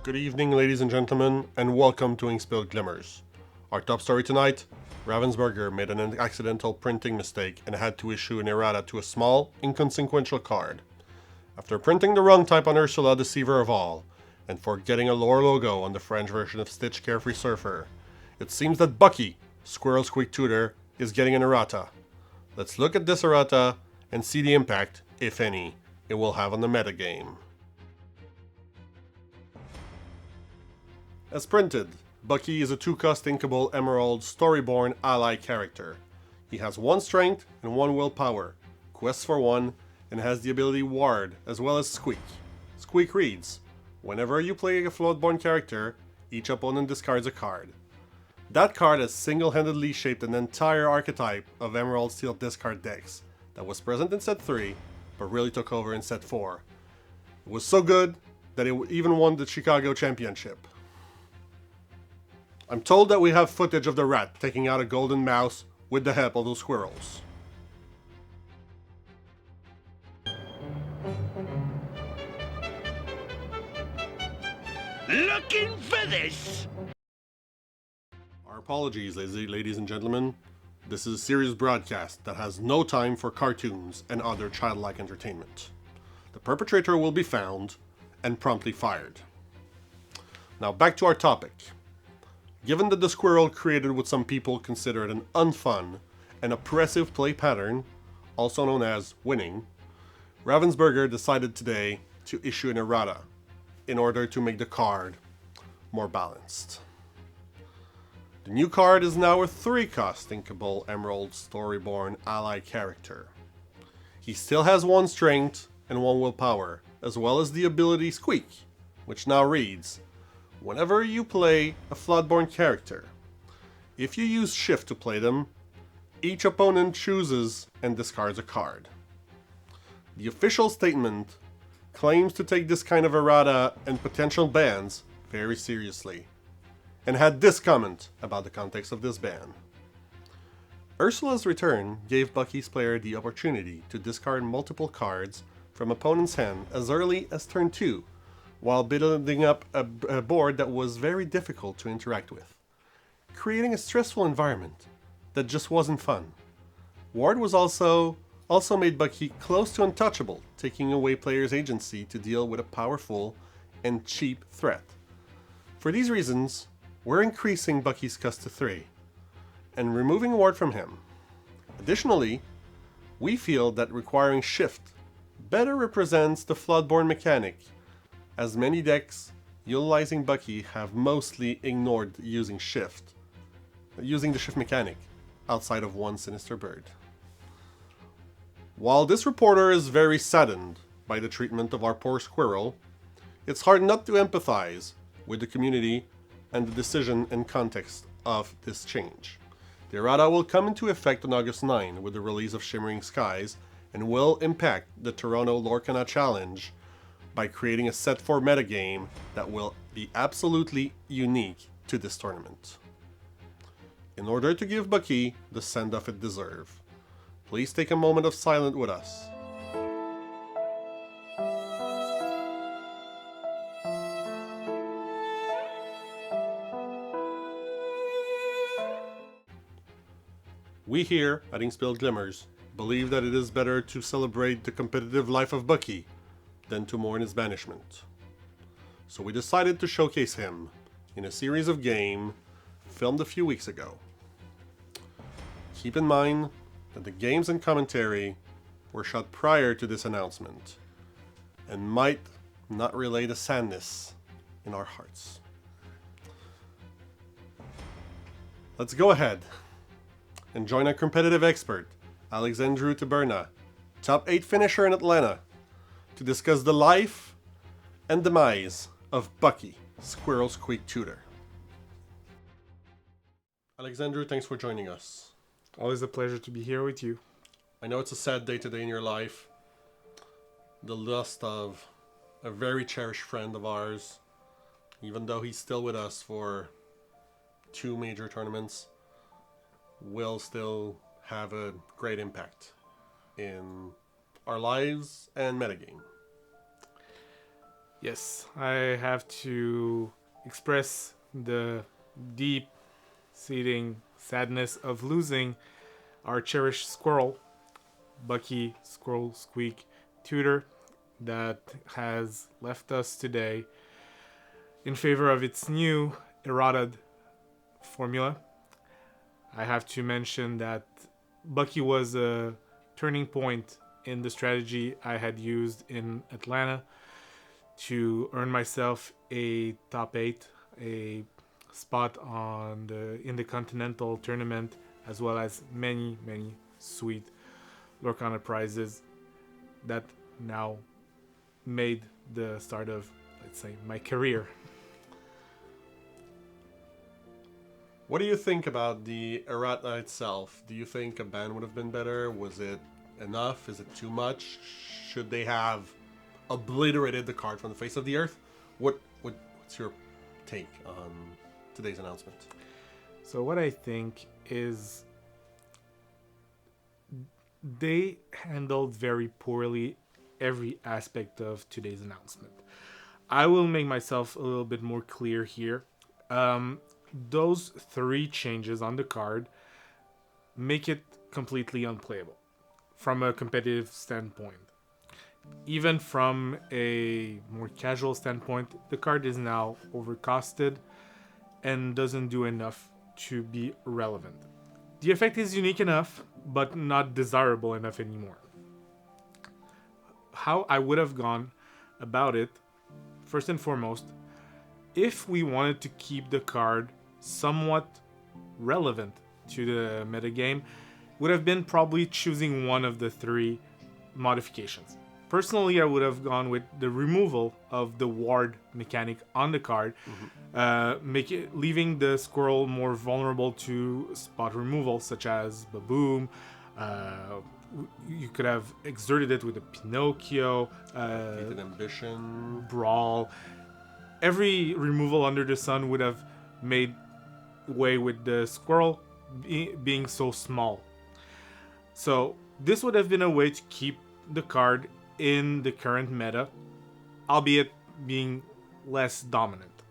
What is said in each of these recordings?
Good evening, ladies and gentlemen, and welcome to Inkspilled Glimmers. Our top story tonight, Ravensburger made an accidental printing mistake and had to issue an errata to a small, inconsequential card. After printing the wrong type on Ursula, Deceiver of All, and forgetting a lore logo on the French version of Stitch Carefree Surfer, it seems that Bucky, Squirrel's quick tutor, is getting an errata. Let's look at this errata and see the impact, if any, it will have on the metagame. As printed, Bucky is a 2-cost inkable emerald storyborn ally character. He has 1 strength and 1 willpower, quests for 1, and has the ability Ward as well as Squeak. Squeak reads, whenever you play a Floodborn character, each opponent discards a card. That card has single-handedly shaped an entire archetype of Emerald Steel discard decks that was present in set 3, but really took over in set 4. It was so good that it even won the Chicago Championship. I'm told that we have footage of the rat taking out a golden mouse with the help of those squirrels. Looking for this! Our apologies, ladies and gentlemen. This is a serious broadcast that has no time for cartoons and other childlike entertainment. The perpetrator will be found and promptly fired. Now back to our topic. Given that the squirrel created what some people considered an unfun and oppressive play pattern, also known as winning, Ravensburger decided today to issue an errata in order to make the card more balanced. The new card is now a 3-cost inkable emerald storyborn ally character. He still has 1 strength and 1 willpower, as well as the ability Squeak, which now reads, whenever you play a Floodborn character, if you use Shift to play them, each opponent chooses and discards a card. The official statement claims to take this kind of errata and potential bans very seriously, and had this comment about the context of this ban. Ursula's return gave Bucky's player the opportunity to discard multiple cards from opponent's hand as early as turn 2, while building up a board that was very difficult to interact with, creating a stressful environment that just wasn't fun. Ward was also made Bucky close to untouchable, taking away players' agency to deal with a powerful and cheap threat. For these reasons, we're increasing Bucky's cost to 3, and removing Ward from him. Additionally, we feel that requiring Shift better represents the Floodborn mechanic, as many decks utilizing Bucky have mostly ignored using the shift mechanic outside of 1 Sinister Bird. While this reporter is very saddened by the treatment of our poor squirrel, it's hard not to empathize with the community and the decision and context of this change. The errata will come into effect on August 9 with the release of Shimmering Skies and will impact the Toronto Lorcana Challenge by creating a set 4 metagame that will be absolutely unique to this tournament. In order to give Bucky the send-off it deserves, please take a moment of silence with us. We here at Inkspilled Glimmers believe that it is better to celebrate the competitive life of Bucky than to mourn his banishment. So we decided to showcase him in a series of games filmed a few weeks ago. Keep in mind that the games and commentary were shot prior to this announcement and might not relay the sadness in our hearts. Let's go ahead and join our competitive expert, Alexandru Taberna, top 8 finisher in Atlanta, to discuss the life and demise of Bucky, Squirrel's quick tutor. Alexandru, thanks for joining us. Always a pleasure to be here with you. I know it's a sad day today in your life. The loss of a very cherished friend of ours, even though he's still with us for 2 major tournaments, will still have a great impact in our lives and metagame. Yes, I have to express the deep seating sadness of losing our cherished squirrel, Bucky Squirrel Squeak Tutor, that has left us today in favor of its new errata formula. I have to mention that Bucky was a turning point in the strategy I had used in Atlanta to earn myself a top 8, a spot in the Continental Tournament, as well as many sweet Lorcana prizes that now made the start of, let's say, my career. What do you think about the errata itself? Do you think a ban would have been better? Was it enough? Is it too much? Should they have obliterated the card from the face of the earth? What's your take on today's announcement? So what I think is they handled very poorly every aspect of today's announcement. I will make myself a little bit more clear here. Those 3 changes on the card make it completely unplayable from a competitive standpoint. Even from a more casual standpoint, the card is now overcosted and doesn't do enough to be relevant. The effect is unique enough, but not desirable enough anymore. How I would have gone about it, first and foremost, if we wanted to keep the card somewhat relevant to the metagame, would have been probably choosing one of the 3 modifications. Personally, I would have gone with the removal of the ward mechanic on the card, leaving the squirrel more vulnerable to spot removal, such as Baboom. You could have exerted it with a Pinocchio, Defeated Ambition, Brawl. Every removal under the sun would have made way with the squirrel being so small. So this would have been a way to keep the card in the current meta, albeit being less dominant.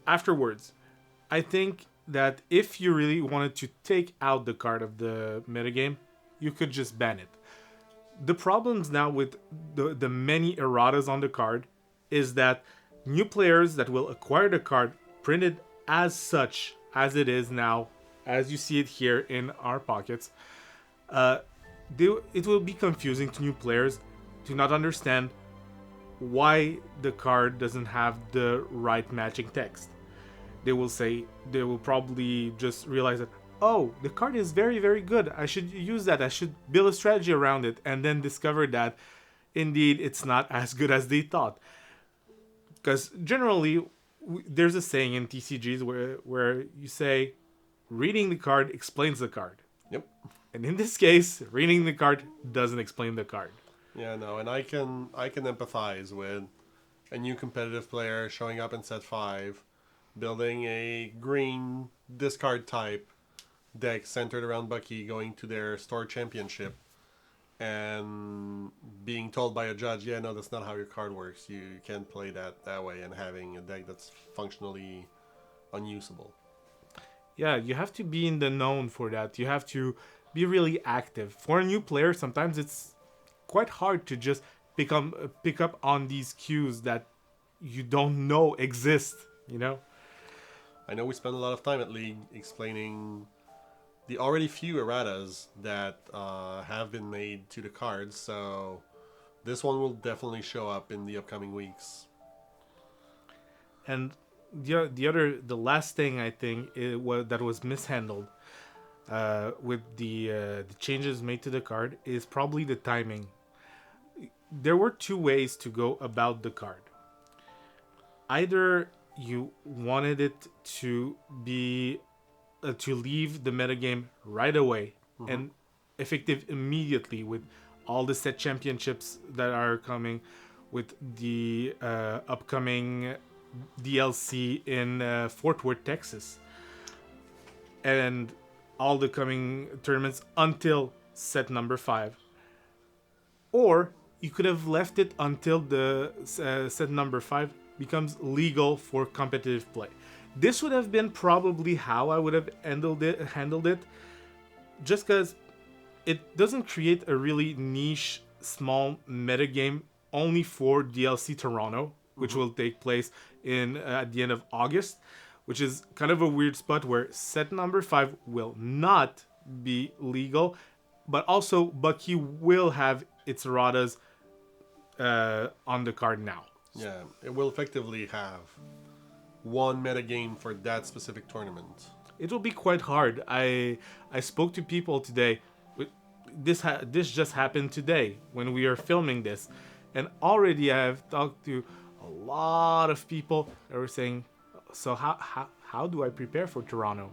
Afterwards, I think that if you really wanted to take out the card of the metagame, you could just ban it. The problems now with the many erratas on the card is that new players that will acquire the card printed as such as it is now, as you see it here in our pockets, it will be confusing to new players to not understand why the card doesn't have the right matching text. They will probably just realize that, oh, the card is very good, I should use that, I should build a strategy around it, and then discover that indeed it's not as good as they thought. Because generally, there's a saying in TCGs where you say, reading the card explains the card. Yep. And in this case, reading the card doesn't explain the card. Yeah, no, and I can empathize with a new competitive player showing up in set 5, building a green discard type deck centered around Bucky, going to their store championship, and being told by a judge, yeah, no, that's not how your card works. You can't play that way, and having a deck that's functionally unusable. Yeah, you have to be in the known for that. You have to be really active. For a new player, sometimes it's quite hard to just pick up on these cues that you don't know exist, you know? I know we spend a lot of time at League explaining the already few erratas that have been made to the cards, so this one will definitely show up in the upcoming weeks. And the last thing I think that was mishandled with the changes made to the card is probably the timing. There were 2 ways to go about the card. Either you wanted it to be to leave the metagame right away and effective immediately with all the set championships that are coming, with the upcoming DLC in Fort Worth, Texas, and all the coming tournaments until set number 5. Or you could have left it until the set number 5 becomes legal for competitive play. This would have been probably how I would have handled it, just because it doesn't create a really niche, small metagame only for DLC Toronto, which will take place in at the end of August, which is kind of a weird spot where set number 5 will not be legal, but also Bucky will have its erratas on the card now. Yeah, it will effectively have one metagame for that specific tournament. It will be quite hard. I spoke to people today. This just happened today when we are filming this, and already I have talked to a lot of people that were saying, so how do I prepare for Toronto?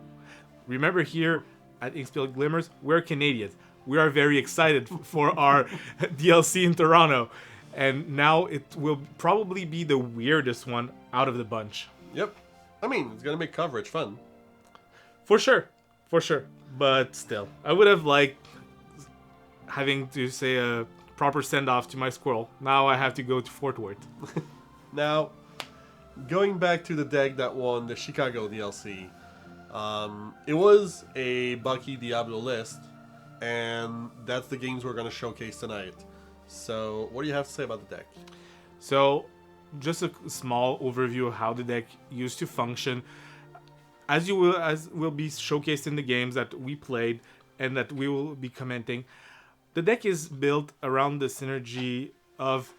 Remember, here at Inkspill Glimmers, we're Canadians. We are very excited for our DLC in Toronto, and now it will probably be the weirdest one out of the bunch. Yep. I mean, it's going to make coverage fun. For sure. But still, I would have liked having to say a proper send-off to my squirrel. Now I have to go to Fort Worth. Now, going back to the deck that won the Chicago DLC, it was a Bucky Diablo list, and that's the games we're going to showcase tonight. So, what do you have to say about the deck? So, just a small overview of how the deck used to function. As will be showcased in the games that we played and that we will be commenting, the deck is built around the synergy of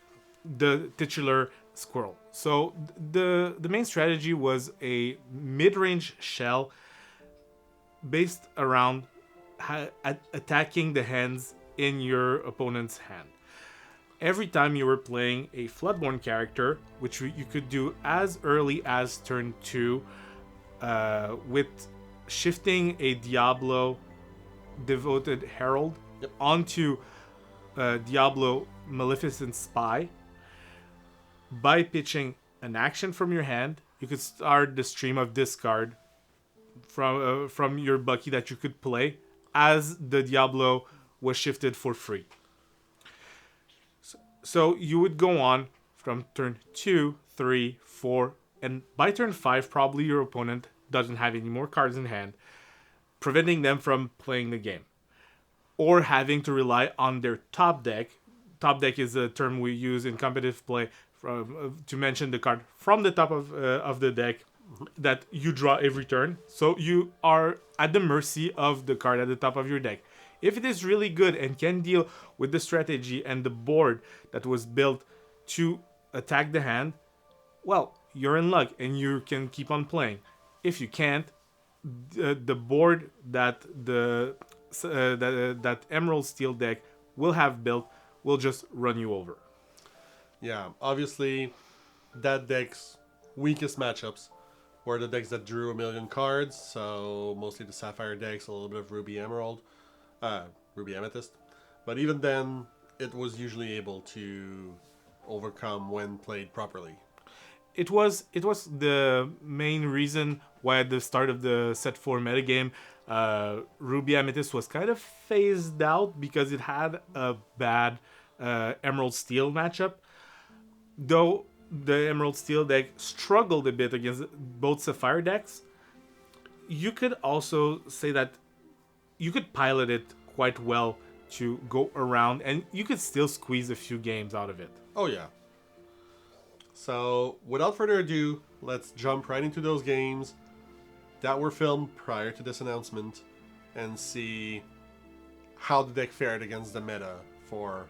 the titular squirrel. So the main strategy was a mid-range shell based around attacking the hands in your opponent's hand. Every time you were playing a Floodborn character, which you could do as early as turn 2, with shifting a Diablo Devoted Herald onto Diablo Maleficent Spy, by pitching an action from your hand, you could start the stream of discard from your Bucky that you could play as the Diablo was shifted for free. So you would go on from turn 2, 3, 4, and by turn 5, probably your opponent doesn't have any more cards in hand, preventing them from playing the game. Or having to rely on their top deck. Top deck is a term we use in competitive play to mention the card from the top of the deck that you draw every turn. So you are at the mercy of the card at the top of your deck. If it is really good and can deal with the strategy and the board that was built to attack the hand, well, you're in luck and you can keep on playing. If you can't, the board that that Emerald Steel deck will have built will just run you over. Yeah, obviously, that deck's weakest matchups were the decks that drew 1 million cards, so mostly the Sapphire decks, a little bit of Ruby Amethyst. But even then, it was usually able to overcome when played properly. It was the main reason why at the start of the set 4 metagame, Ruby Amethyst was kind of phased out because it had a bad Emerald Steel matchup. Though the Emerald Steel deck struggled a bit against both Sapphire decks, you could also say that you could pilot it quite well to go around, and you could still squeeze a few games out of it. Oh yeah. So, without further ado, let's jump right into those games that were filmed prior to this announcement and see how the deck fared against the meta for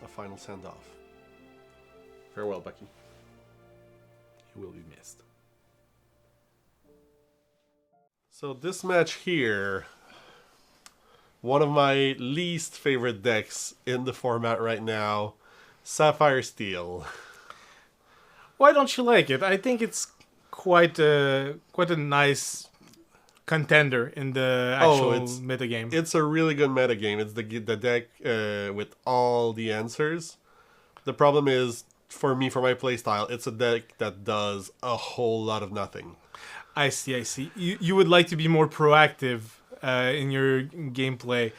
a final send-off. Farewell, Bucky. You will be missed. So this match here, one of my least favorite decks in the format right now, Sapphire Steel. Why don't you like it? I think it's quite a nice contender in the actual metagame. It's a really good metagame. It's the deck with all the answers. The problem is, for me, for my playstyle, it's a deck that does a whole lot of nothing. I see. You would like to be more proactive in your gameplay.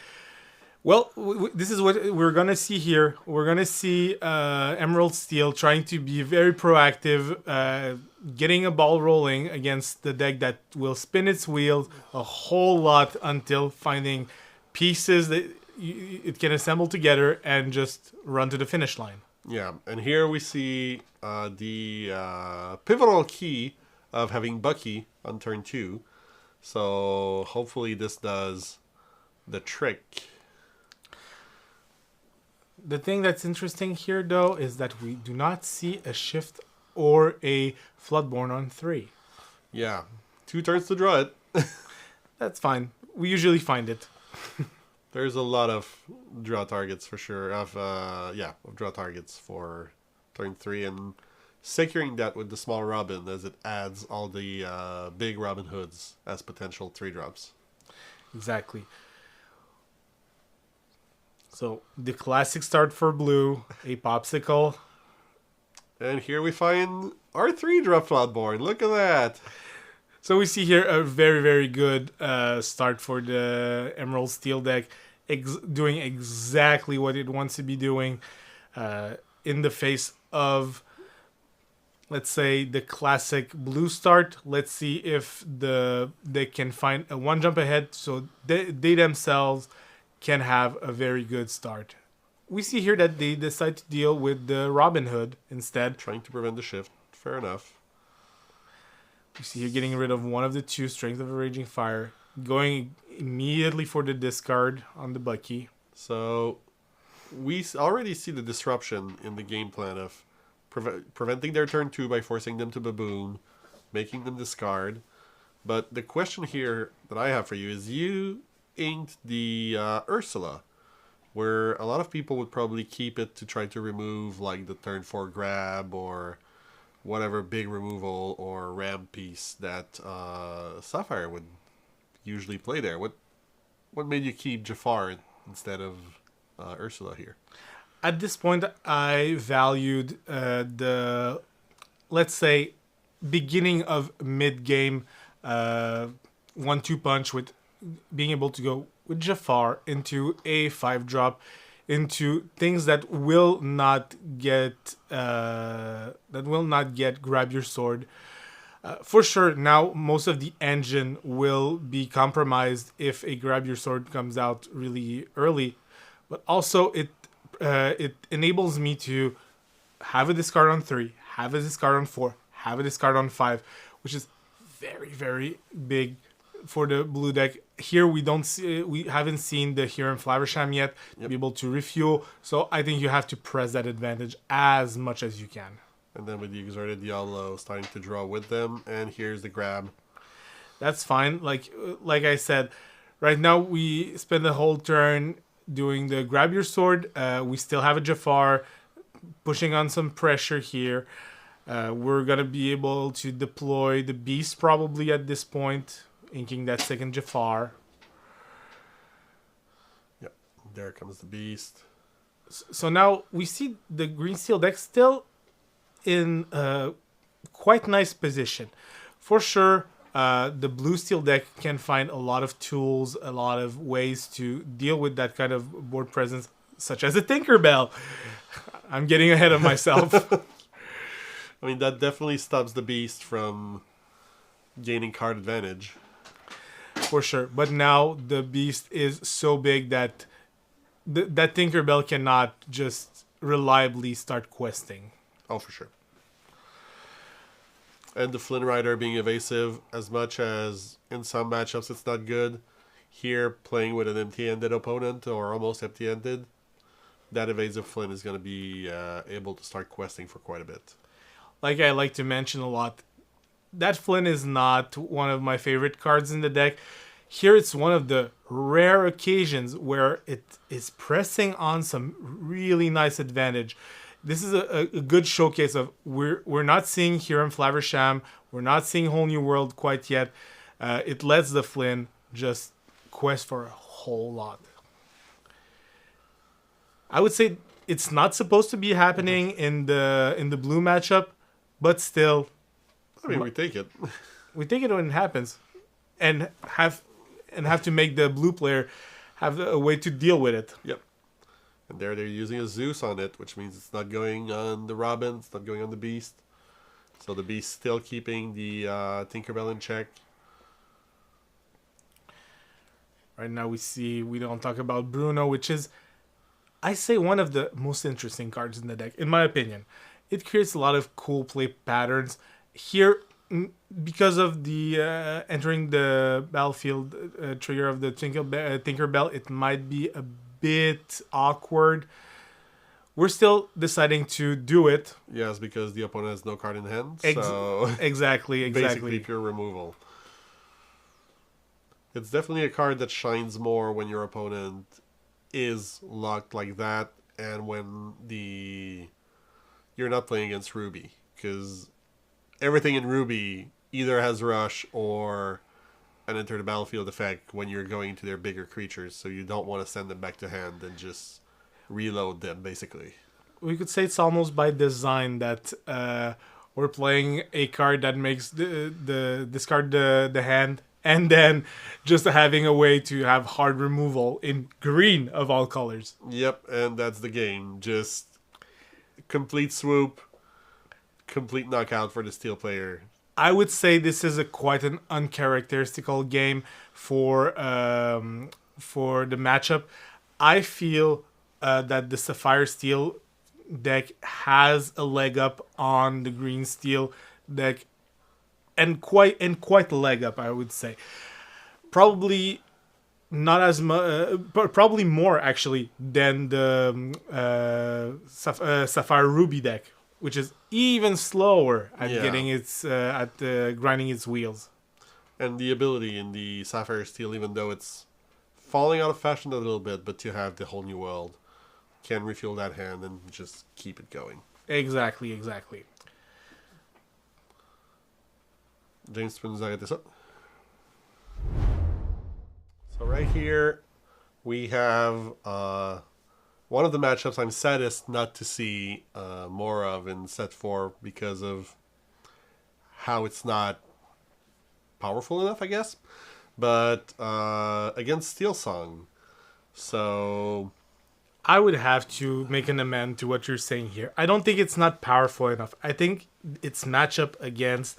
Well, this is what we're gonna see here. We're gonna see Emerald Steel trying to be very proactive, getting a ball rolling against the deck that will spin its wheels a whole lot until finding pieces that it can assemble together and just run to the finish line. Yeah, and here we see the pivotal key of having Bucky on turn 2. So hopefully this does the trick. The thing that's interesting here, though, is that we do not see a shift or a Floodborn on 3. Yeah, 2 turns to draw it. That's fine. We usually find it. There's a lot of draw targets for sure. Of draw targets for turn 3, and securing that with the small Robin as it adds all the big Robin Hoods as potential 3-drops. Exactly. So the classic start for blue, a popsicle. And here we find our 3-drop Floodborn. Look at that. So we see here a very, very good start for the Emerald Steel deck, doing exactly what it wants to be doing in the face of, let's say, the classic blue start. Let's see if they can find a 1 jump ahead so they themselves can have a very good start. We see here that they decide to deal with the Robin Hood instead. Trying to prevent the shift. Fair enough. We see here getting rid of one of the 2, Strength of a Raging Fire, going immediately for the discard on the Bucky. So we already see the disruption in the game plan of preventing their turn 2 by forcing them to baboon, making them discard. But the question here that I have for you is, you inked the Ursula, where a lot of people would probably keep it to try to remove like the turn 4 grab or whatever big removal or ram piece that Sapphire would usually play there. What made you keep Jafar instead of Ursula here? At this point, I valued the, let's say, beginning of mid-game 1-2 punch with being able to go with Jafar into a 5-drop, into things that will not get grab your sword. For sure, now most of the engine will be compromised if a grab your sword comes out really early, but also it enables me to have a discard on 3, have a discard on 4, have a discard on 5, which is very, very big for the blue deck. Here we haven't seen the Hiram Flaversham yet to be able to refuel, so I think you have to press that advantage as much as you can. And then with the Exerted Diablo starting to draw with them, and here's the grab. That's fine. Like I said, right now we spend the whole turn doing the grab your sword. We still have a Jafar pushing on some pressure here. We're gonna be able to deploy the Beast probably at this point, inking that second Jafar. Yep, there comes the Beast. So now we see the Green Steel deck still in a quite nice position. For sure, the Blue Steel deck can find a lot of tools, a lot of ways to deal with that kind of board presence, such as a Tinkerbell. I'm getting ahead of myself. I mean, that definitely stops the Beast from gaining card advantage. For sure. But now the Beast is so big that that Tinkerbell cannot just reliably start questing. Oh, for sure. And the Flynn Rider being evasive, as much as in some matchups it's not good. Here, playing with an empty-ended opponent or almost empty-ended, that evasive Flynn is going to be able to start questing for quite a bit. Like I like to mention a lot, that Flynn is not one of my favorite cards in the deck. Here it's one of the rare occasions where it is pressing on some really nice advantage. This is a good showcase of we're not seeing Hiram Flaversham, we're not seeing Whole New World quite yet. It lets the Flynn just quest for a whole lot. I would say it's not supposed to be happening in the blue matchup, but still, I mean, we take it. we take it when it happens, and have to make the blue player have a way to deal with it. Yep. And there they're using a Zeus on it, which means it's not going on the Robin, it's not going on the Beast. So the Beast still keeping the Tinkerbell in check. Right now we don't talk about Bruno, which is, I say, one of the most interesting cards in the deck, in my opinion. It creates a lot of cool play patterns. Here, because of the entering the battlefield trigger of the Tinkerbell, it might be a bit awkward. We're still deciding to do it. Yes, because the opponent has no card in hand. Exactly. Basically pure removal. It's definitely a card that shines more when your opponent is locked like that, and when you're not playing against Ruby, because everything in Ruby either has Rush or an enter the battlefield effect when you're going to their bigger creatures, so you don't want to send them back to hand and just reload them, basically. We could say it's almost by design that we're playing a card that makes the discard the hand, and then just having a way to have hard removal in green of all colors. Yep, and that's the game. Just complete swoop, complete knockout for the steel player. I would say this is quite an uncharacteristical game for the matchup. I feel that the Sapphire Steel deck has a leg up on the Green Steel deck, and quite a leg up, I would say. Probably not as much, but probably more actually than the Sapphire Ruby deck, which is even slower at getting its grinding its wheels. And the ability in the Sapphire Steel, even though it's falling out of fashion a little bit, but to have the whole new world, can refuel that hand and just keep it going. Exactly. James Spins, I get this up. So right here, we have one of the matchups I'm saddest not to see more of in set 4 because of how it's not powerful enough, I guess. But against Steel Song. So I would have to make an amend to what you're saying here. I don't think it's not powerful enough. I think its matchup against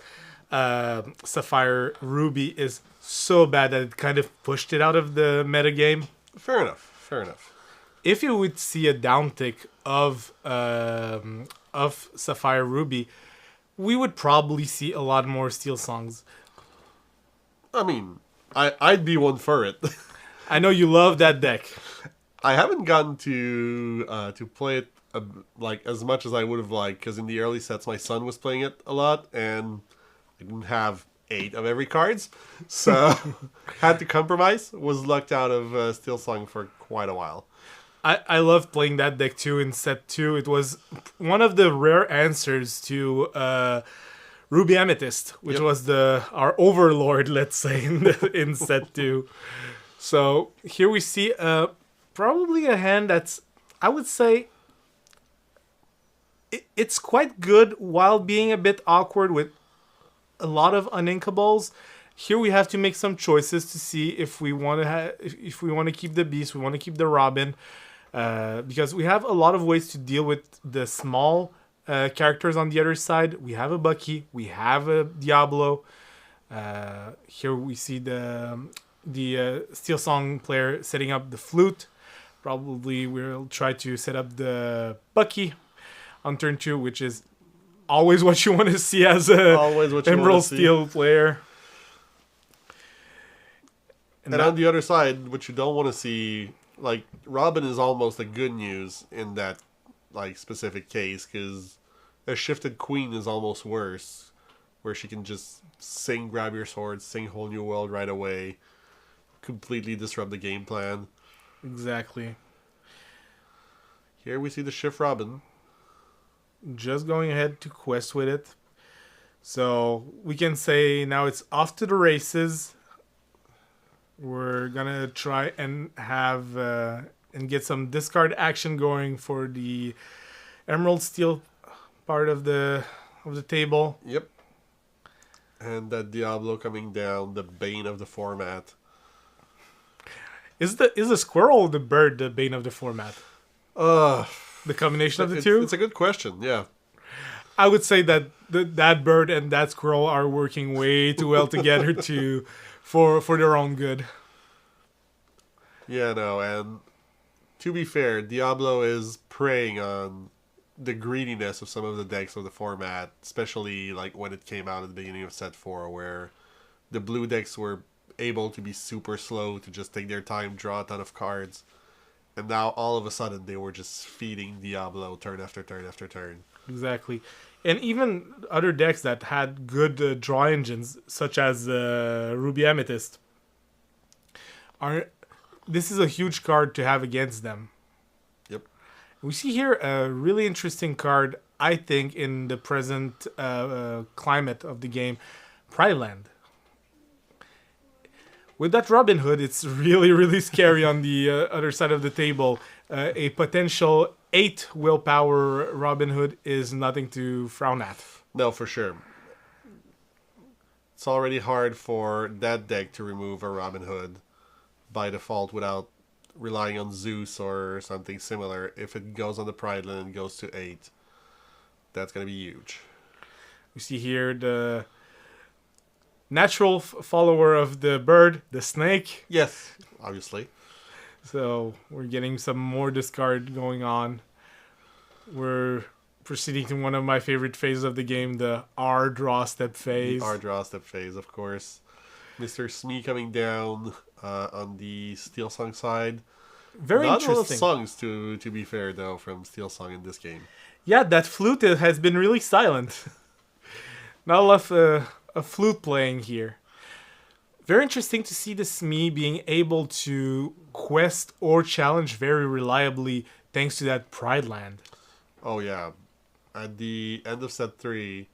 Sapphire Ruby is so bad that it kind of pushed it out of the metagame. Fair enough. If you would see a downtick of Sapphire Ruby, we would probably see a lot more Steel Songs. I mean, I'd be one for it. I know you love that deck. I haven't gotten to play it like as much as I would have liked, because in the early sets my son was playing it a lot, and I didn't have 8 of every cards, so had to compromise. Was locked out of Steel Song for quite a while. I loved playing that deck too in set 2. It was one of the rare answers to Ruby Amethyst, which was our overlord, let's say, in set 2. So here we see probably a hand that's, I would say, it's quite good while being a bit awkward with a lot of uninkables. Here we have to make some choices to see if we want to if we want to keep the Beast, we want to keep the Robin, because we have a lot of ways to deal with the small characters on the other side. We have a Bucky, we have a Diablo. Here we see the Steel Song player setting up the flute. Probably we'll try to set up the Bucky on turn 2, which is always what you want to see as a Emerald Steel player. And on the other side, what you don't want to see, like, Robin is almost a good news in that like specific case, because a shifted Queen is almost worse, where she can just sing Grab Your Sword, sing Whole New World right away, completely disrupt the game plan. Exactly. Here we see the Shift Robin. Just going ahead to quest with it. So we can say now it's off to the races. We're gonna try and have and get some discard action going for the Emerald Steel part of the table. Yep. And that Diablo coming down, the bane of the format. Is the squirrel or the bird the bane of the format? The combination of the two? It's a good question, yeah. I would say that that bird and that squirrel are working way too well together for their own good. Yeah, no, and to be fair, Diablo is preying on the greediness of some of the decks of the format, especially like when it came out at the beginning of set 4, where the blue decks were able to be super slow, to just take their time, draw a ton of cards, and now all of a sudden they were just feeding Diablo turn after turn after turn. Exactly. And even other decks that had good draw engines, such as Ruby Amethyst, this is a huge card to have against them. Yep. We see here a really interesting card, I think, in the present climate of the game, Pride Land. With that Robin Hood, it's really, really scary on the other side of the table. A potential 8 willpower Robin Hood is nothing to frown at. No, for sure. It's already hard for that deck to remove a Robin Hood by default without relying on Zeus or something similar. If it goes on the Pride Land and goes to 8, that's going to be huge. We see here the natural follower of the bird, the snake. Yes, obviously. So we're getting some more discard going on. We're proceeding to one of my favorite phases of the game, the R draw step phase. The R draw step phase, of course. Mr. Smee coming down on the Steel Song side. Very Not interesting. a lot of songs, to be fair, though, from Steel Song in this game. Yeah, that flute has been really silent. Not a lot of flute playing here. Very interesting to see the Smee being able to quest or challenge very reliably thanks to that Pride Land. Oh, yeah. At the end of set 3,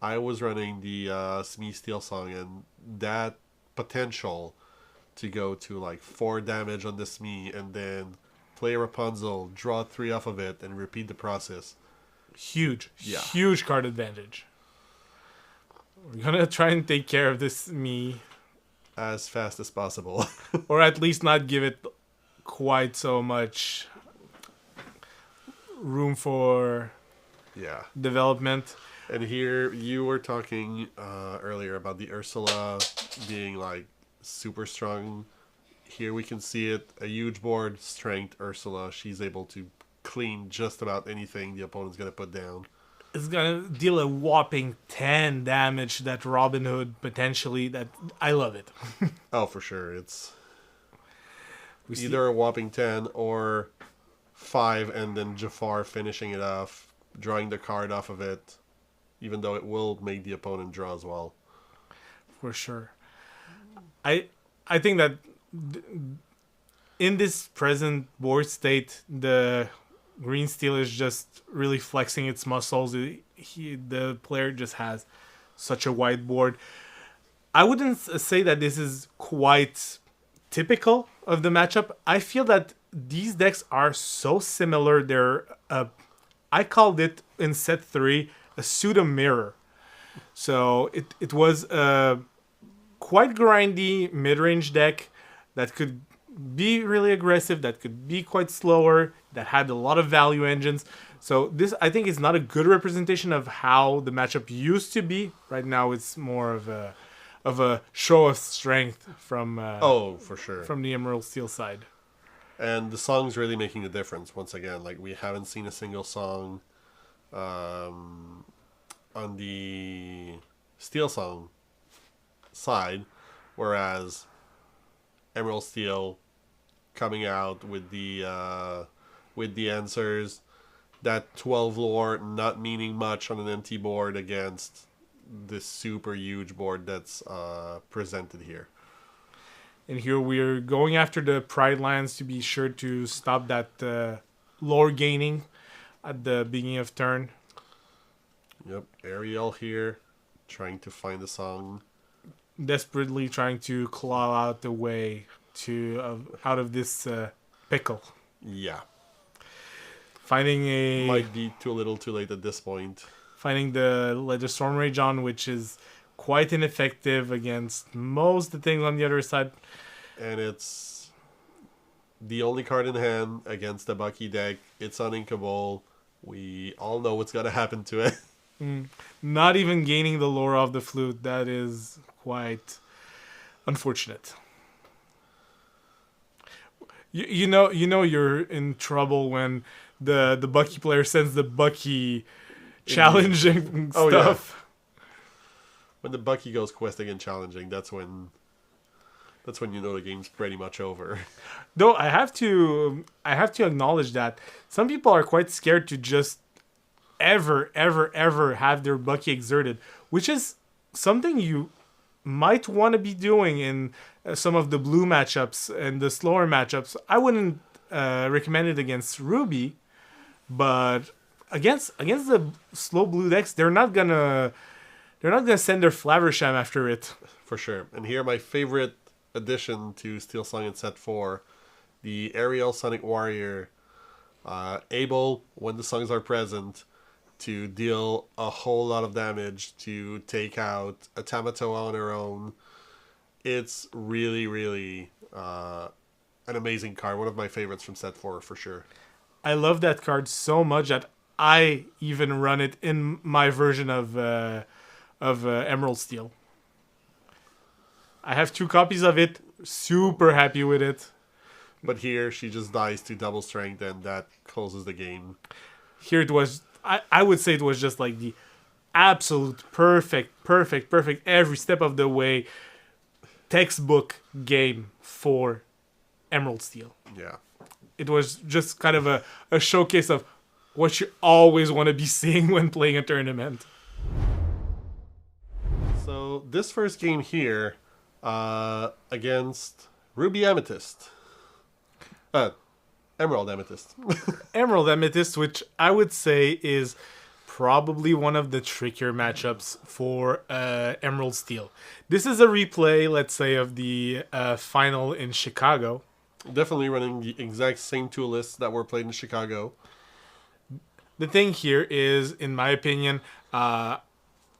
I was running the Smee Steel Song, and that potential to go to like 4 damage on the Smee and then play Rapunzel, draw 3 off of it, and repeat the process. Huge. Yeah. Huge card advantage. We're going to try and take care of this Smee. As fast as possible. Or at least not give it quite so much room for Yeah. development. And here you were talking earlier about the Ursula being like super strong. Here we can see it. A huge board, strength Ursula. She's able to clean just about anything the opponent's going to put down. It's going to deal a whopping 10 damage to that Robin Hood potentially. That I love it. Oh, for sure. It's We see- either a whopping 10 or 5 and then Jafar finishing it off, drawing the card off of it, even though it will make the opponent draw as well. For sure. I think that in this present board state, the Green Steel is just really flexing its muscles. The player just has such a wide board. I wouldn't say that this is quite typical of the matchup. I feel that these decks are so similar. They're I called it in set 3 a pseudo mirror. So it was a quite grindy mid-range deck that could be really aggressive, that could be quite slower, that had a lot of value engines. So this, I think, is not a good representation of how the matchup used to be. Right now, it's more of a show of strength from Oh, for sure. from the Emerald Steel side. And the song's really making a difference once again. Like, we haven't seen a single song on the Steel Song side, whereas Emerald Steel coming out with the answers, that 12 lore not meaning much on an empty board against this super huge board that's presented here. And here we're going after the Pride Lands to be sure to stop that lore gaining at the beginning of turn. Yep, Ariel here, trying to find a song. Desperately trying to claw out the way out of this pickle. Yeah, Finding might be too little too late at this point. finding the Leather Storm Rage on, which is quite ineffective against most of the things on the other side. And it's the only card in hand against the Bucky deck. It's uninkable. We all know what's going to happen to it. Not even gaining the lore of the flute. That is quite unfortunate. You know you're in trouble when the Bucky player sends the Bucky challenging Oh, stuff. yeah. When the Bucky goes questing and challenging, that's when you know the game's pretty much over. Though I have to acknowledge that some people are quite scared to just ever have their Bucky exerted, which is something you might want to be doing in some of the blue matchups and the slower matchups. I wouldn't recommend it against Ruby, but against the slow blue decks, they're not gonna send their Flaversham after it. For sure. And here, my favorite addition to Steel Song in set 4, the Aerial Sonic Warrior, able, when the songs are present, to deal a whole lot of damage, to take out a Tamatoa on her own. It's really, really an amazing card. One of my favorites from set 4, for sure. I love that card so much that I even run it in my version of Emerald Steel. I have 2 copies of it. Super happy with it. But here, she just dies to double strength, and that closes the game. Here it was... I would say it was just like the absolute perfect every step of the way textbook game for Emerald Steel. Yeah. It was just kind of a showcase of what you always want to be seeing when playing a tournament. So this first game here, against Ruby Amethyst. Emerald Amethyst. Emerald Amethyst, which I would say is probably one of the trickier matchups for Emerald Steel. This is a replay, let's say, of the final in Chicago. Definitely running the exact same tool lists that were played in Chicago. The thing here is, in my opinion,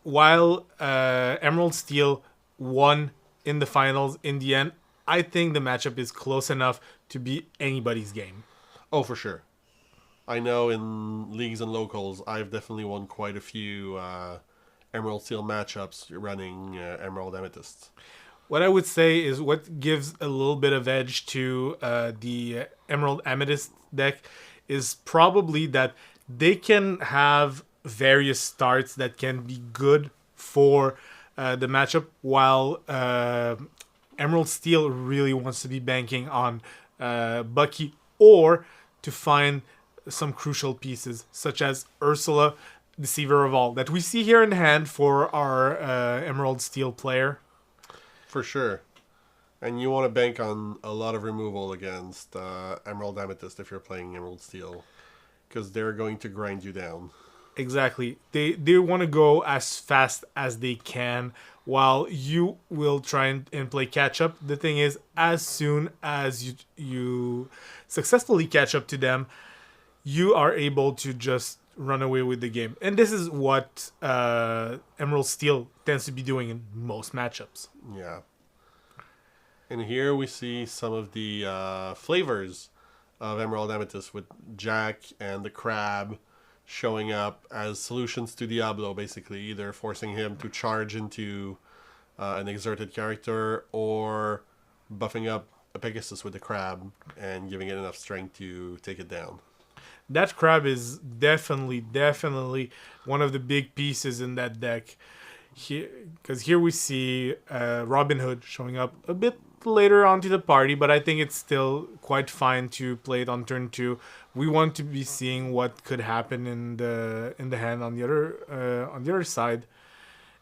while Emerald Steel won in the finals, in the end, I think the matchup is close enough to be anybody's game. Oh, for sure. I know in leagues and locals, I've definitely won quite a few Emerald Steel matchups running Emerald Amethyst. What I would say is what gives a little bit of edge to the Emerald Amethyst deck is probably that they can have various starts that can be good for the matchup, while Emerald Steel really wants to be banking on Bucky, or to find some crucial pieces, such as Ursula, Deceiver of All, that we see here in hand for our Emerald Steel player. For sure. And you want to bank on a lot of removal against Emerald Amethyst if you're playing Emerald Steel, because they're going to grind you down. Exactly. They want to go as fast as they can, while you will try and play catch up. The thing is, as soon as you successfully catch up to them, you are able to just run away with the game. And this is what Emerald Steel tends to be doing in most matchups. Yeah. And here we see some of the flavors of Emerald Amethyst, with Jack and the Crab showing up as solutions to Diablo, basically, either forcing him to charge into an exerted character, or buffing up a Pegasus with the Crab and giving it enough strength to take it down. That Crab is definitely one of the big pieces in that deck. Because here we see Robin Hood showing up a bit later onto the party, but I think it's still quite fine to play it on turn 2. We want to be seeing what could happen in the hand on the other side,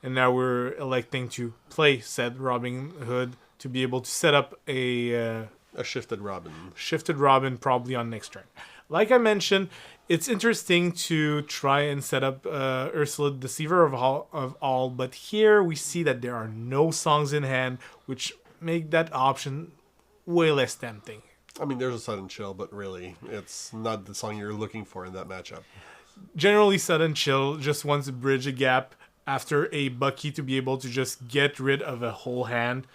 and now we're electing to play said Robin Hood to be able to set up a shifted Robin. Shifted Robin probably on next turn. Like I mentioned, it's interesting to try and set up Ursula, Deceiver of All, but here we see that there are no songs in hand, which make that option way less tempting. I mean, there's a Sudden Chill, but really, it's not the song you're looking for in that matchup. Generally, Sudden Chill just wants to bridge a gap after a Bucky to be able to just get rid of a whole hand.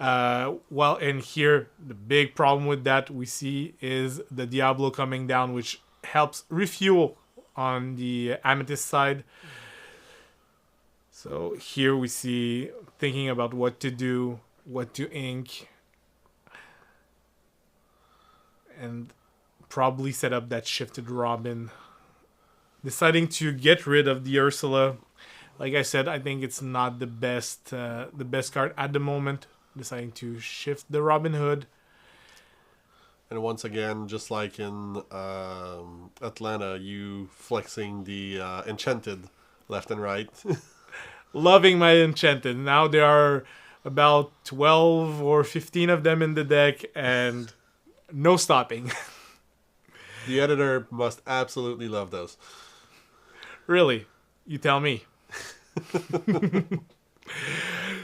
Well, and here the big problem with that we see is the Diablo coming down, which helps refuel on the Amethyst side. So here we see thinking about what to do, what to ink, and probably set up that shifted Robin. Deciding to get rid of the Ursula. Like I said, I think it's not the best card at the moment. Deciding to shift the Robin Hood. And once again, just like in Atlanta, you flexing the Enchanted left and right. Loving my Enchanted. Now there are about 12 or 15 of them in the deck, and no stopping. The editor must absolutely love those. Really? You tell me.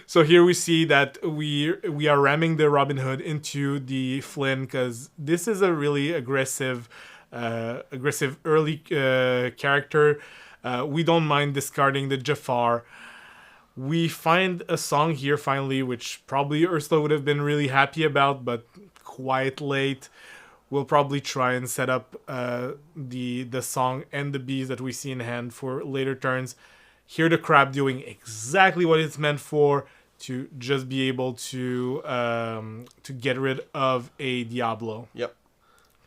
So here we see that we are ramming the Robin Hood into the Flynn because this is a really aggressive early character. We don't mind discarding the Jafar. We find a song here finally, which probably Ursula would have been really happy about, but quite late. We'll probably try and set up the song and the bees that we see in hand for later turns. Here the crab doing exactly what it's meant for, to just be able to get rid of a Diablo. Yep.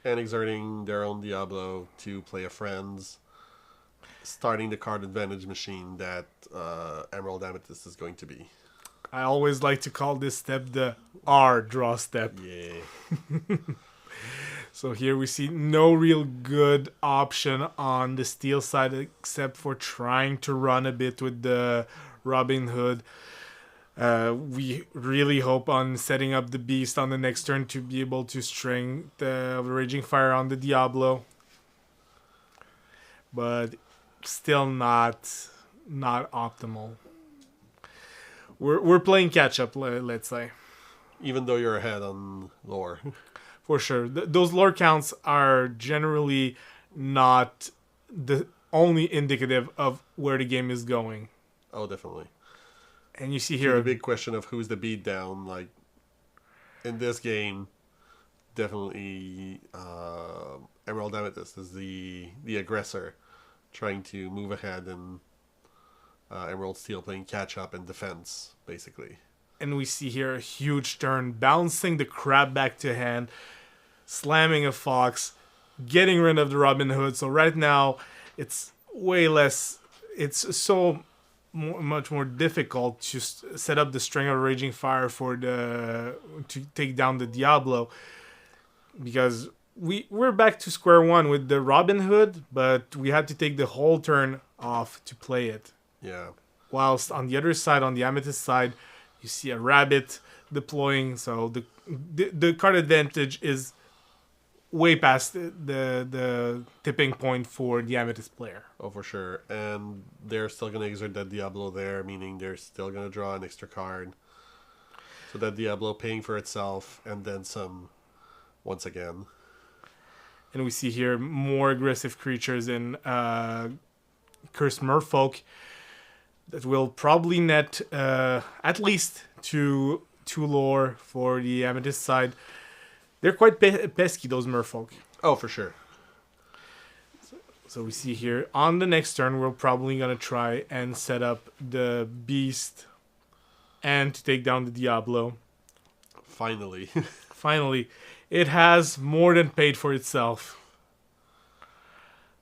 And exerting their own Diablo to play a friend's, starting the card advantage machine that Emerald Amethyst is going to be. I always like to call this step the R draw step. Yeah. So here we see no real good option on the steel side except for trying to run a bit with the Robin Hood. We really hope on setting up the beast on the next turn to be able to string the Raging Fire on the Diablo. But still not optimal. We're playing catch up, let's say. Even though you're ahead on lore. For sure. Those lore counts are generally not the only indicative of where the game is going. Oh, definitely. And you see here The big question of who's the beatdown, like, in this game, definitely Emerald Amethyst is the aggressor, trying to move ahead, and Emerald Steel playing catch up and defense, basically. And we see here a huge turn, bouncing the crab back to hand, slamming a fox, getting rid of the Robin Hood. So right now, it's way less. It's so much more difficult to set up the string of Raging Fire to take down the Diablo, because we're back to square one with the Robin Hood, but we had to take the whole turn off to play it. Yeah. Whilst on the other side, on the Amethyst side, you see a rabbit deploying, so the card advantage is way past the tipping point for the Amethyst player. Oh, for sure. And they're still going to exert that Diablo there, meaning they're still going to draw an extra card. So that Diablo paying for itself, and then some, once again. And we see here more aggressive creatures in Cursed Merfolk that will probably net at least two lore for the Amethyst side. They're quite pesky, those Merfolk. Oh, for sure. So we see here, on the next turn, we're probably going to try and set up the Beast and to take down the Diablo. Finally. Finally, it has more than paid for itself.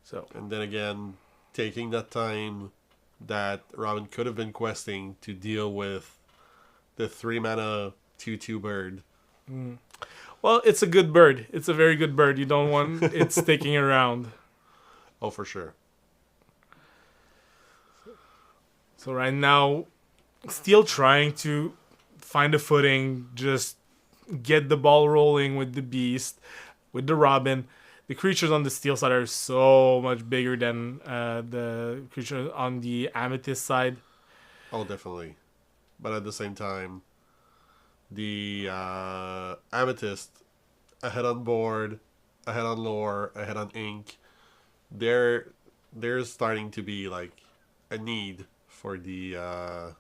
So, and then again, taking that time that Robin could have been questing to deal with the 3-mana 2/2 bird. Well, it's a good bird. It's a very good bird. You don't want it sticking around. Oh, for sure. So right now, still trying to find a footing, just get the ball rolling with the Beast, with the Robin. The creatures on the steel side are so much bigger than the creatures on the Amethyst side. Oh, definitely. But at the same time, the Amethyst, ahead on board, ahead on lore, ahead on ink, there's starting to be like a need for the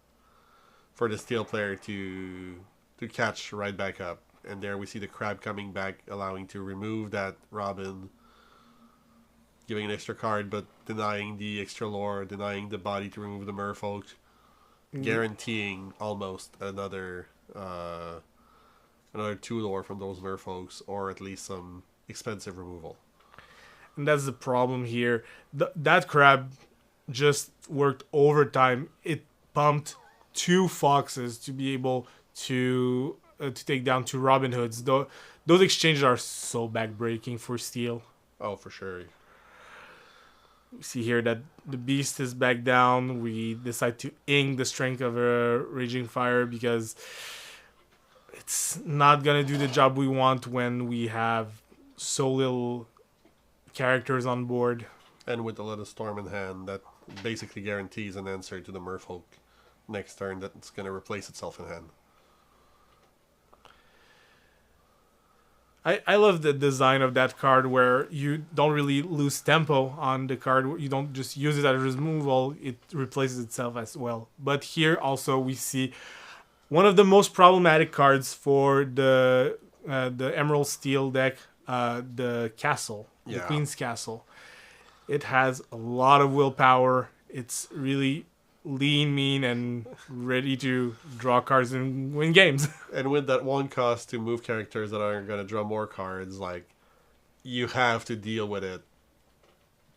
steel player to to catch right back up. And there we see the crab coming back, allowing to remove that Robin, giving an extra card, but denying the extra lore, denying the body to remove the merfolk, guaranteeing almost another 2 lore from those merfolks, or at least some expensive removal. And that's the problem here. That crab just worked overtime. It pumped 2 foxes to be able to take down 2 Robin Hoods. Those exchanges are so backbreaking for Steel. Oh, for sure. We see here that the beast is back down. We decide to ing the strength of a Raging Fire because it's not going to do the job we want when we have so little characters on board. And with the Let Us Storm in hand, that basically guarantees an answer to the merfolk next turn that's going to replace itself in hand. I love the design of that card where you don't really lose tempo on the card. You don't just use it as removal. It replaces itself as well. But here also we see one of the most problematic cards for the Emerald Steel deck, the Castle, the Queen's Castle. It has a lot of willpower. It's really lean, mean, and ready to draw cards and win games. And with that 1 cost to move characters that are going to draw more cards, like, you have to deal with it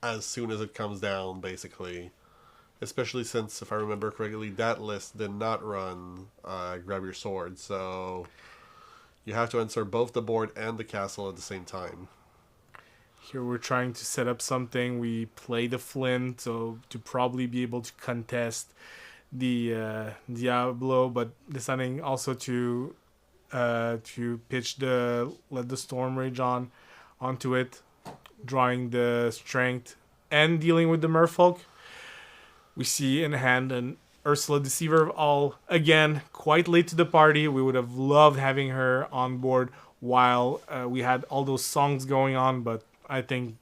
as soon as it comes down, basically. Especially since, if I remember correctly, that list did not run Grab Your Sword, so you have to answer both the board and the castle at the same time. Here we're trying to set up something. We play the Flint, so to probably be able to contest the Diablo, but deciding also to pitch the Let the Storm Rage onto it, drawing the strength and dealing with the merfolk. We see in hand an Ursula Deceiver of All, again, quite late to the party. We would have loved having her on board while we had all those songs going on, but I think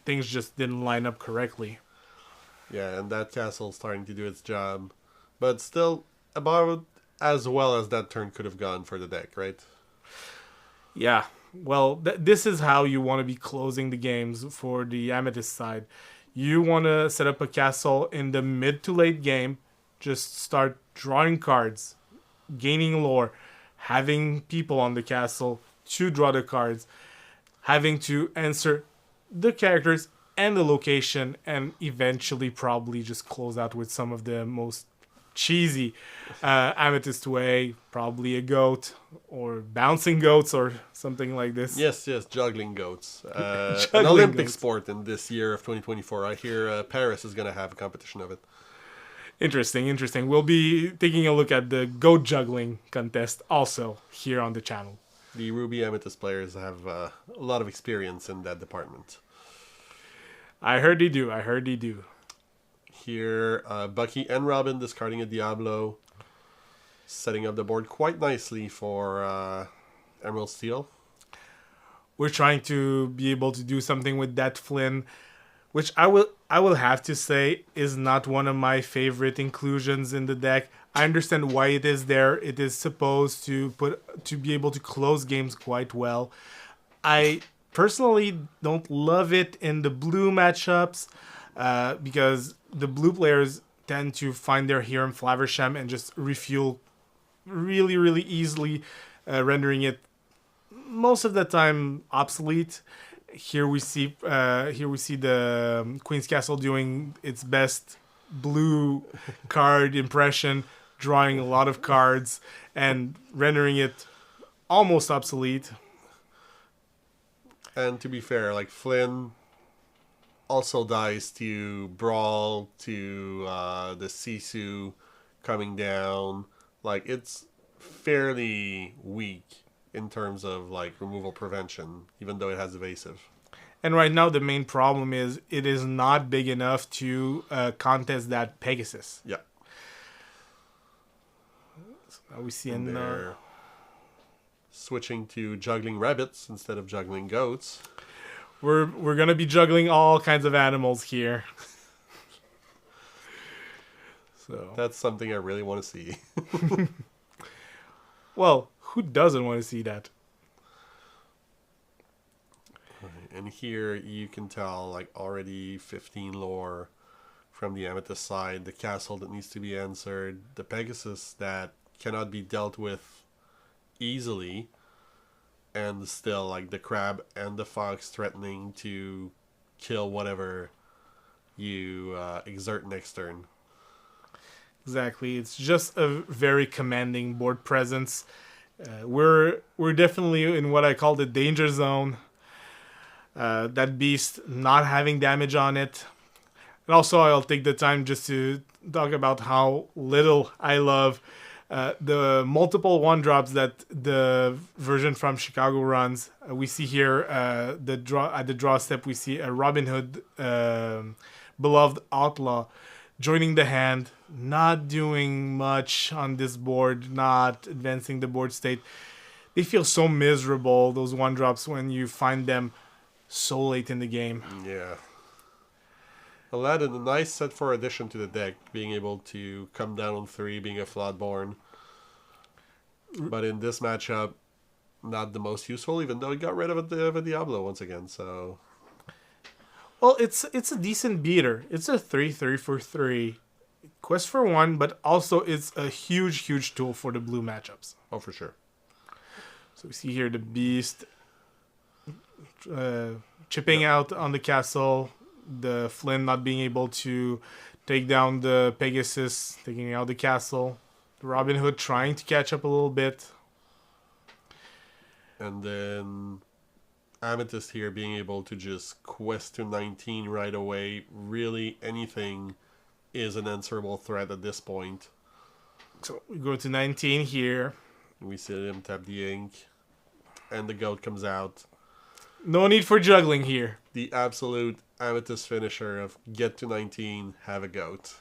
things just didn't line up correctly. Yeah, and that castle's starting to do its job. But still, about as well as that turn could have gone for the deck, right? Yeah, well, this is how you want to be closing the games for the Amethyst side. You want to set up a castle in the mid to late game. Just start drawing cards, gaining lore, having people on the castle to draw the cards, having to answer the characters and the location, and eventually probably just close out with some of the most cheesy Amethyst way, probably a goat or bouncing goats or something like this. Yes, juggling goats. Juggling an Olympic goats. sport in this year of 2024. I hear Paris is going to have a competition of it. Interesting. We'll be taking a look at the goat juggling contest also here on the channel. The Ruby Amethyst players have a lot of experience in that department. I heard they do. Here, Bucky and Robin discarding a Diablo, setting up the board quite nicely for Emerald Steel. We're trying to be able to do something with that Flynn, which I will have to say is not one of my favorite inclusions in the deck. I understand why it is there. It is supposed to be able to close games quite well. I personally don't love it in the blue matchups because the blue players tend to find their hero in Flaversham and just refuel really, really easily, rendering it most of the time obsolete. Here we see the Queen's Castle doing its best blue card impression, drawing a lot of cards and rendering it almost obsolete. And to be fair, like Flynn also dies to Brawl, to the Sisu coming down. Like, it's fairly weak in terms of like removal prevention, even though it has evasive. And right now the main problem is it is not big enough to contest that Pegasus. Yeah. So now we see And they're switching to juggling rabbits instead of juggling goats. We're gonna be juggling all kinds of animals here. So that's something I really want to see. well, Who doesn't want to see that? And here you can tell, like, already 15 lore from the Amethyst side, the castle that needs to be answered, the Pegasus that cannot be dealt with easily, and still, like, the crab and the fox threatening to kill whatever you exert next turn. Exactly. It's just a very commanding board presence. We're definitely in what I call the danger zone. That beast not having damage on it. And also, I'll take the time just to talk about how little I love the multiple one drops that the version from Chicago runs. We see here at the draw step, we see a Robin Hood beloved outlaw joining the hand, not doing much on this board, not advancing the board state. They feel so miserable, those one drops, when you find them so late in the game. Yeah. Aladdin, a nice set for addition to the deck, being able to come down on 3, being a Floodborn. But in this matchup, not the most useful, even though he got rid of a Diablo once again, so... Well, it's a decent beater. It's a 3/3 for 3. Quest for 1, but also it's a huge tool for the blue matchups. Oh, for sure. So we see here the beast chipping out on the castle, the Flynn not being able to take down the Pegasus, taking out the castle, the Robin Hood trying to catch up a little bit. And then Amethyst here being able to just quest to 19 right away. Really, anything is an answerable threat at this point. So we go to 19 here. We see him tap the ink, and the goat comes out. No need for juggling here. The absolute Amethyst finisher of get to 19, have a goat.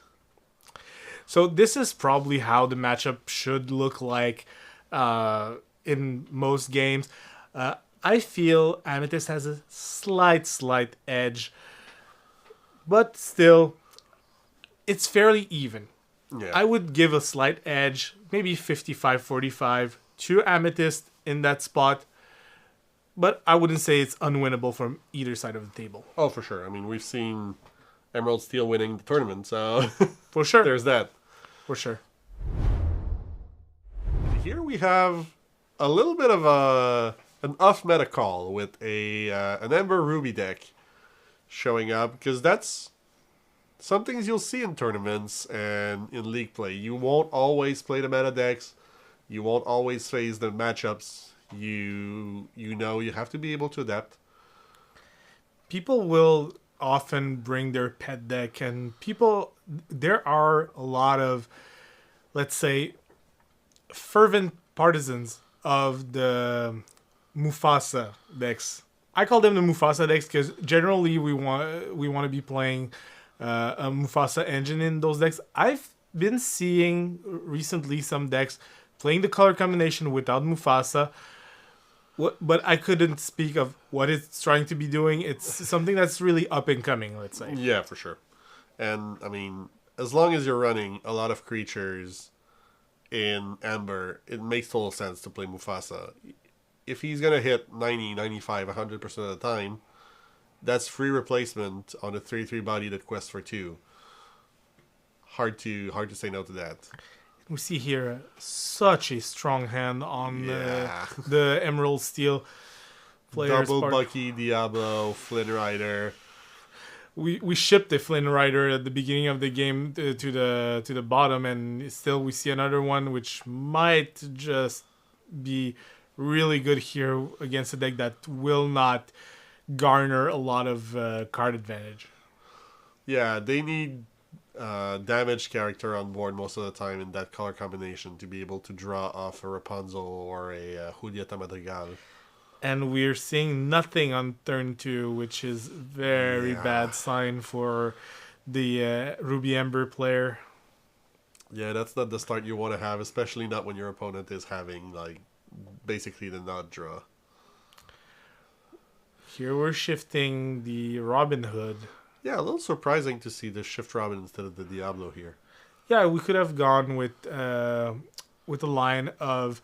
So this is probably how the matchup should look like in most games. I feel Amethyst has a slight edge, but still, it's fairly even. Yeah. I would give a slight edge, maybe 55-45 to Amethyst in that spot, but I wouldn't say it's unwinnable from either side of the table. Oh, for sure. I mean, we've seen Emerald Steel winning the tournament, so For sure. there's that. For sure. Here we have a little bit of an off-meta call with an Ember Ruby deck showing up, because that's some things you'll see in tournaments and in league play. You won't always play the meta decks. You won't always face the matchups. You know you have to be able to adapt. People will often bring their pet deck, and there are a lot of, let's say, fervent partisans of the Mufasa decks. I call them the Mufasa decks because generally we want to be playing a Mufasa engine in those decks. I've been seeing recently some decks playing the color combination without Mufasa. But I couldn't speak of what it's trying to be doing. It's something that's really up and coming, let's say. Yeah, for sure. And, I mean, as long as you're running a lot of creatures in Ember, it makes total sense to play Mufasa. If he's going to hit 90, 95, 100% of the time, that's free replacement on a 3/3 body that quests for 2. Hard to say no to that. We see here such a strong hand on Yeah. the Emerald Steel players. Double Bucky, Diablo, Flynn Rider. We shipped the Flynn Rider at the beginning of the game to the bottom, and still we see another one which might just be really good here against a deck that will not garner a lot of card advantage. Yeah, they need damage character on board most of the time in that color combination to be able to draw off a Rapunzel or a Julieta Madrigal. And we're seeing nothing on turn 2, which is very bad sign for the Ruby Ember player. Yeah, that's not the start you want to have, especially not when your opponent is having, like, basically the nod draw. Here we're shifting the Robin Hood. Yeah, a little surprising to see the Shift Robin instead of the Diablo here. Yeah, we could have gone with a line of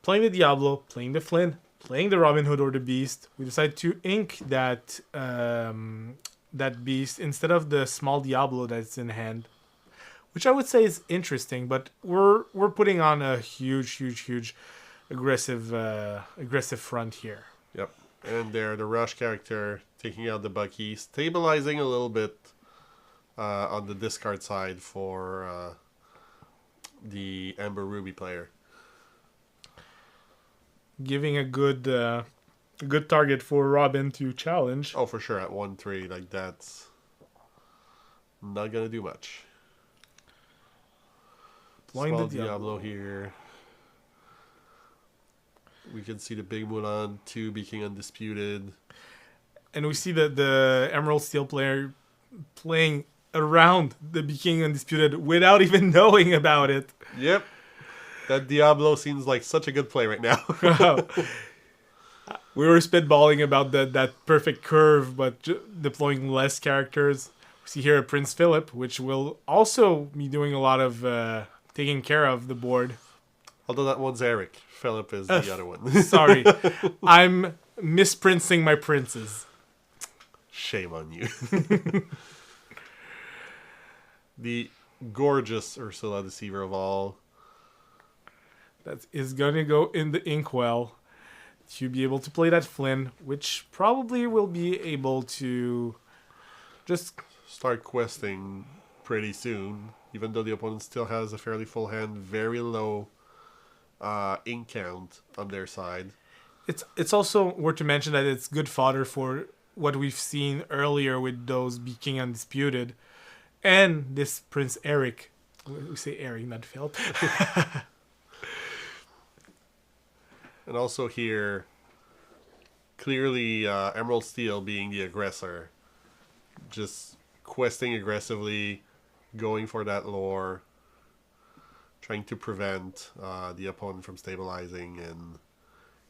playing the Diablo, playing the Flynn, playing the Robin Hood or the Beast, we decide to ink that that Beast instead of the small Diablo that's in hand, which I would say is interesting. But we're putting on a huge aggressive front here. Yep. And there, the Rush character taking out the Bucky, stabilizing a little bit on the discard side for the Ember Ruby player. Giving a good target for Robin to challenge. Oh, for sure. At 1-3, like that's not gonna do much. Blowing Small the Diablo here. We can see the big Mulan 2 being undisputed. And we see the Emerald Steel player playing around the King Undisputed without even knowing about it. Yep. That Diablo seems like such a good play right now. We were spitballing about that perfect curve, but deploying less characters. We see here a Prince Philip, which will also be doing a lot of taking care of the board. Although that one's Eric. Philip is the other one. Sorry. I'm misprinting my princes. Shame on you. The gorgeous Ursula Deceiver of all. That is going to go in the inkwell to be able to play that Flynn, which probably will be able to just start questing pretty soon, even though the opponent still has a fairly full hand, very low ink count on their side. It's also worth to mention that it's good fodder for what we've seen earlier with those Be King Undisputed and this Prince Eric. We say Eric, not Philip. And also here, clearly Emerald Steel being the aggressor, just questing aggressively, going for that lore, trying to prevent the opponent from stabilizing and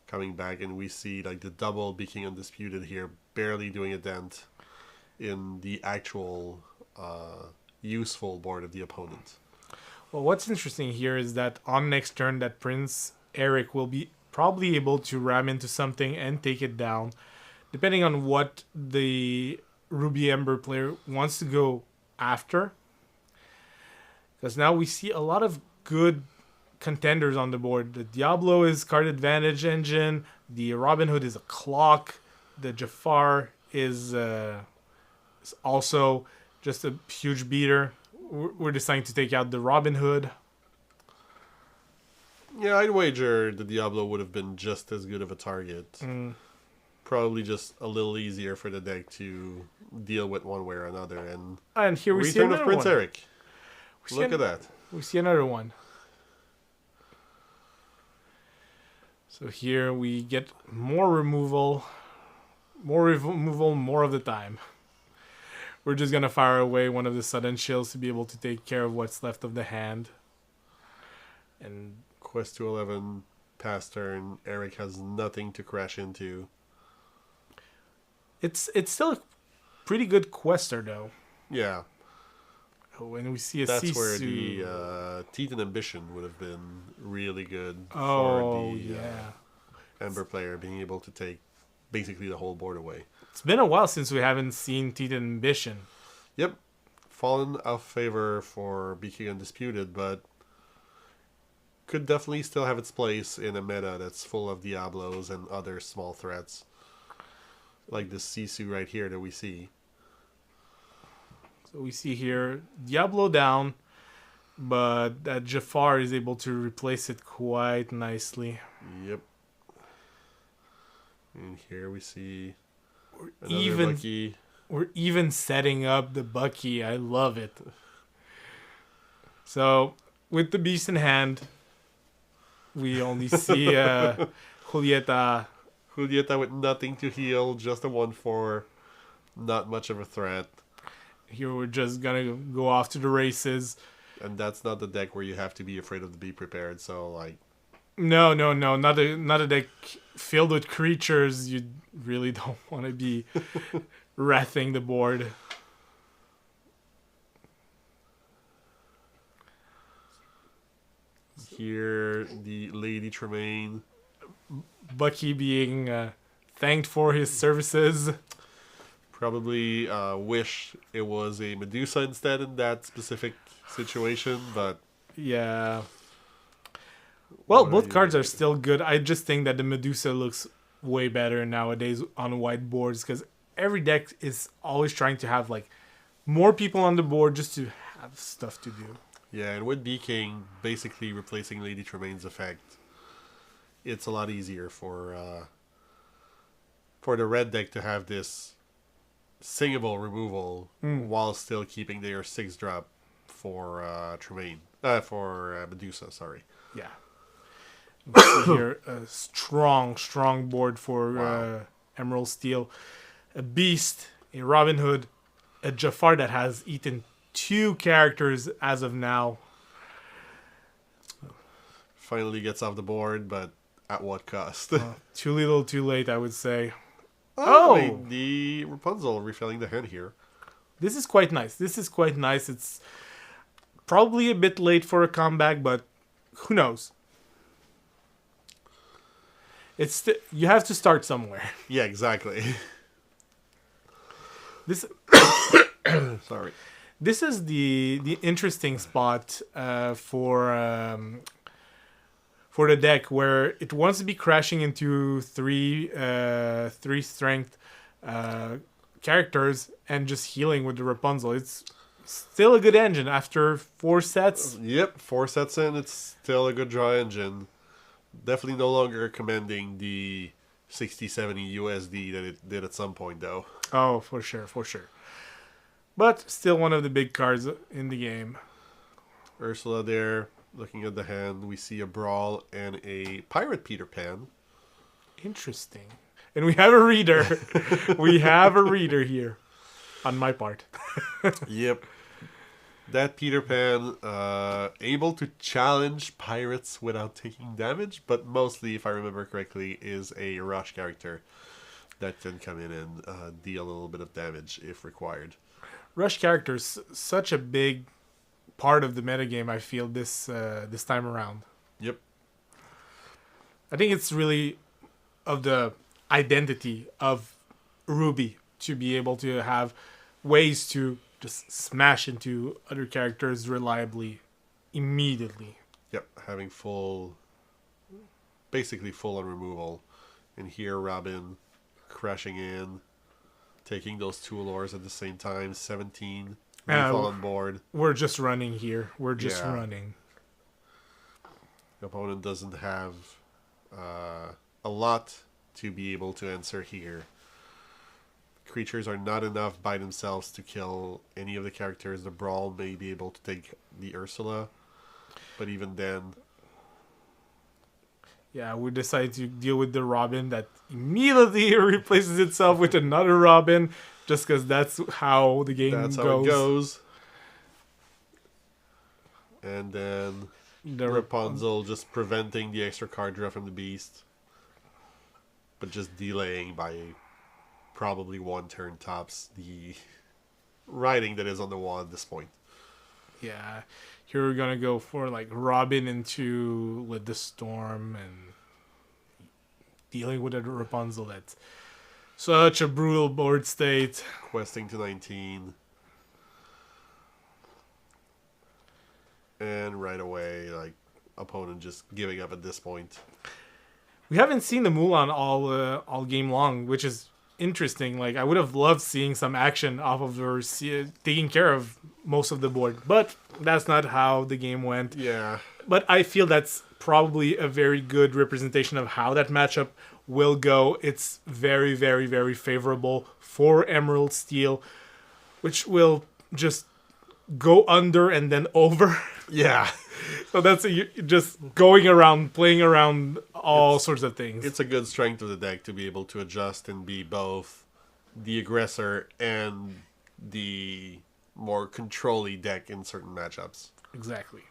coming back. And we see like the double Be King Undisputed here, barely doing a dent in the actual useful board of the opponent. Well, what's interesting here is that on next turn, that Prince Eric will be probably able to ram into something and take it down, depending on what the Ruby Ember player wants to go after. Because now we see a lot of good contenders on the board. The Diablo is card advantage engine. The Robin Hood is a clock. The Jafar is also just a huge beater. We're deciding to take out the Robin Hood. Yeah, I'd wager the Diablo would have been just as good of a target. Probably just a little easier for the deck to deal with one way or another. And here we see return another of Prince one. Eric. Look at that. We see another one. So here we get more removal. More of the time. We're just going to fire away one of the sudden chills to be able to take care of what's left of the hand. And Quest to 11, pass turn. Eric has nothing to crash into. it's still a pretty good quester, though. Yeah. Oh, and we see a That's Sisu. where the Titan Ambition would have been really good Oh, for the yeah. Ember player, being able to take basically the whole board away. It's been a while since we haven't seen Titan Ambition. Yep. Fallen out of favor for Be King Undisputed, but could definitely still have its place in a meta that's full of Diablos and other small threats. Like this Sisu right here that we see. So we see here Diablo down, but that Jafar is able to replace it quite nicely. Yep. And here we see We're even setting up the Bucky. I love it. So with the beast in hand, we only see Julieta. Julieta with nothing to heal, just a 1/4. Not much of a threat. Here we're just gonna go off to the races. And that's not the deck where you have to be afraid of the Be Prepared, so like... No, not a deck filled with creatures. You really don't want to be wrathing the board. here, the Lady Tremaine. Bucky being thanked for his services. Probably wish it was a Medusa instead in that specific situation, but Yeah. Well, What are both you cards gonna are do? still good. I just think that the Medusa looks way better nowadays on white boards because every deck is always trying to have like more people on the board just to have stuff to do. yeah, and with B-King basically replacing Lady Tremaine's effect, it's a lot easier for the red deck to have this singable removal while still keeping their 6-drop for Tremaine. For Medusa, sorry. Yeah. You see here a strong board for Wow. Emerald Steel. A Beast, a Robin Hood, a Jafar that has eaten 2 characters as of now. Finally gets off the board, but at what cost? Too little, too late, I would say. Oh! I mean, the Rapunzel refilling the hand here. This is quite nice. It's probably a bit late for a comeback, but who knows? You have to start somewhere. Yeah, exactly. This Sorry. this is the interesting spot for the deck where it wants to be crashing into three strength characters and just healing with the Rapunzel. It's still a good engine after 4 sets. Yep, 4 sets in, it's still a good draw engine. Definitely no longer commanding the 60-70 USD that it did at some point, though. Oh, for sure. But still one of the big cards in the game. Ursula there, looking at the hand, we see a Brawl and a Pirate Peter Pan. Interesting. And we have a reader. We have a reader here on my part. Yep. That Peter Pan, able to challenge pirates without taking damage, but mostly, if I remember correctly, is a rush character that can come in and deal a little bit of damage if required. Rush characters, such a big part of the metagame, I feel, this time around. Yep. I think it's really of the identity of Ruby to be able to have ways to just smash into other characters reliably, immediately. Yep, having basically full on removal. And here Robin crashing in, taking those 2 lures at the same time, 17 lethal on board. We're just running here. We're just Yeah. running. The opponent doesn't have a lot to be able to answer here. Creatures are not enough by themselves to kill any of the characters. The Brawl may be able to take the Ursula, but even then... Yeah, we decided to deal with the Robin that immediately replaces itself with another Robin, just because that's how the game That's goes. how it goes. And then The Rapunzel just preventing the extra card draw from the Beast, but just delaying by probably 1 turn tops the writing that is on the wall at this point. Yeah, here we're gonna go for like Robin into with the Storm and dealing with a Rapunzel that's such a brutal board state. Questing to 19. And right away, like, opponent just giving up at this point. We haven't seen the Mulan all game long, which is interesting. Like, I would have loved seeing some action off of her taking care of most of the board, but that's not how the game went. Yeah. But I feel that's probably a very good representation of how that matchup will go. It's very, very, very favorable for Emerald Steel, which will just go under and then over. Yeah. So that's just going around, playing around all sorts of things. It's a good strength of the deck to be able to adjust and be both the aggressor and the more control-y deck in certain matchups. Exactly.